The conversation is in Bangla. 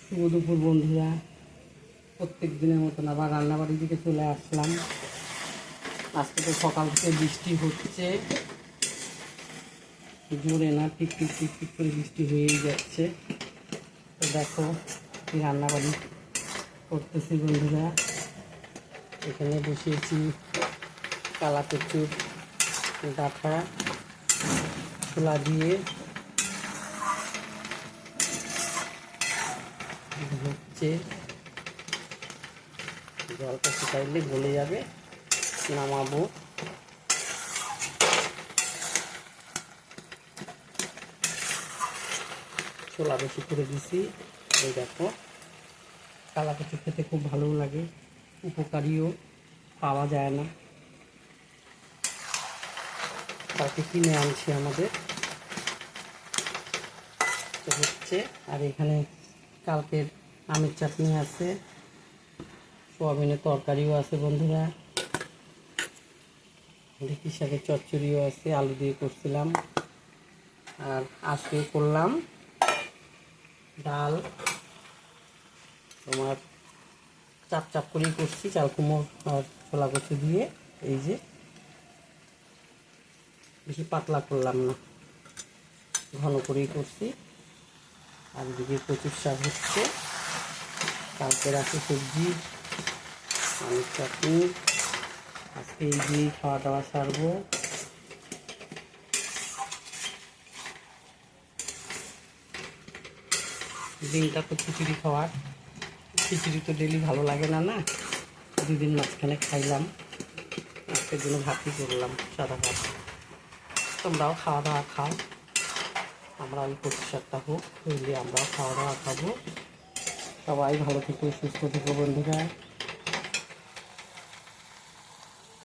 শুভ দুপুর বন্ধুরা, প্রত্যেক দিনের মতন আবার রান্নাবাড়ির দিকে চলে আসলাম। আজকে তো সকাল থেকে বৃষ্টি হচ্ছে, জোরে না, টিপ টিপ করে বৃষ্টি হয়েই যাচ্ছে। তো দেখো কি রান্নাবাড়ি করতেছি বন্ধুরা। এখানে বসিয়েছি কালা কচুর ডাঁটা ছোলা দিয়ে হচ্ছে, জলটা শুকাইলে গলে যাবে, নামাবো। ছোলা বেশি করে দিছি। এই দেখো, কালা কচু খেতে খুব ভালো লাগে, উপকারীও, পাওয়া যায় না, কালকে কিনে আনছি আমাদের তো হচ্ছে। আর এখানে কালকের আমের চাটনি আছে, সোয়াবিনের তরকারিও আছে বন্ধুরা, দেখি শাকের চচ্চড়িও আছে, আলু দিয়ে করছিলাম। আর আজকে করলাম ডাল, তোমার চাপ চাপ করেই করছি, চাল কুমড়ো আর ছোলা কচু দিয়ে। এই যে বেশি পাতলা করলাম না, ঘন করেই করছি। আর এদিকে কচুর শাক হচ্ছে, কালকের আছে সবজি, আলুর চাটনি। আজকে এই দিয়েই খাওয়া দাওয়া সারবো। দিনটা তো খিচুড়ি খাওয়ার, খিচুড়ি তো ডেলি ভালো লাগে না, না দুদিন মাঝখানে খাইলাম, আজকের জন্য ভাতই করলাম, সাদা ভাত। তোমরাও খাওয়া দাওয়া খাও, আমরা ওই কচু শাকটা হোক হইলে আমরাও খাওয়া দাওয়া খাবো। সবাই ভালো থেকো, সুস্থ থেকো বন্ধুরা।